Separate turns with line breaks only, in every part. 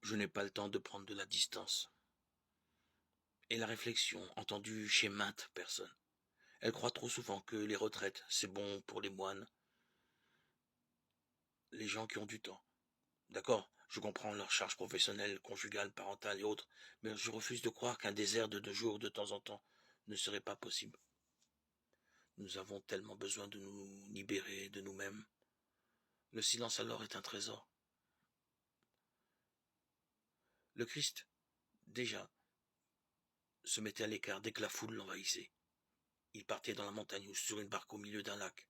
Je n'ai pas le temps de prendre de la distance. Et la réflexion, entendue chez maintes personnes. Elle croit trop souvent que les retraites, c'est bon pour les moines, les gens qui ont du temps. D'accord, je comprends leurs charges professionnelles, conjugales, parentales et autres, mais je refuse de croire qu'un désert de 2 jours de temps en temps ne serait pas possible. Nous avons tellement besoin de nous libérer de nous-mêmes. Le silence alors est un trésor. Le Christ, déjà, se mettait à l'écart dès que la foule l'envahissait. Il partait dans la montagne ou sur une barque au milieu d'un lac.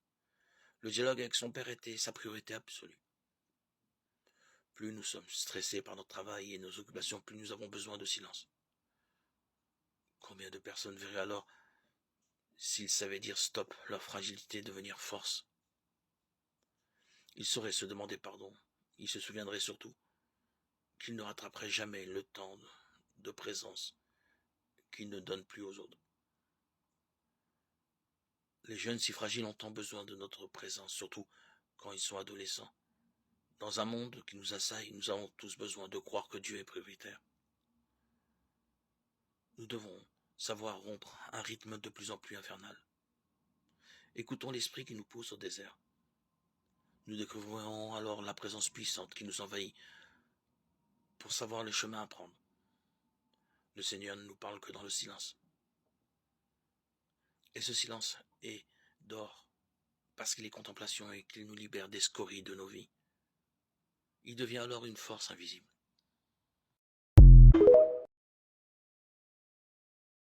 Le dialogue avec son père était sa priorité absolue. Plus nous sommes stressés par notre travail et nos occupations, plus nous avons besoin de silence. Combien de personnes verraient alors, s'ils savaient dire stop, leur fragilité devenir force? Ils sauraient se demander pardon. Ils se souviendraient surtout qu'ils ne rattraperaient jamais le temps de présence qu'ils ne donnent plus aux autres. Les jeunes si fragiles ont tant besoin de notre présence, surtout quand ils sont adolescents. Dans un monde qui nous assaille, nous avons tous besoin de croire que Dieu est prioritaire. Nous devons savoir rompre un rythme de plus en plus infernal. Écoutons l'esprit qui nous pousse au désert. Nous découvrirons alors la présence puissante qui nous envahit pour savoir le chemin à prendre. Le Seigneur ne nous parle que dans le silence. Et ce silence est d'or, parce qu'il est contemplation et qu'il nous libère des scories de nos vies. Il devient alors une force invisible.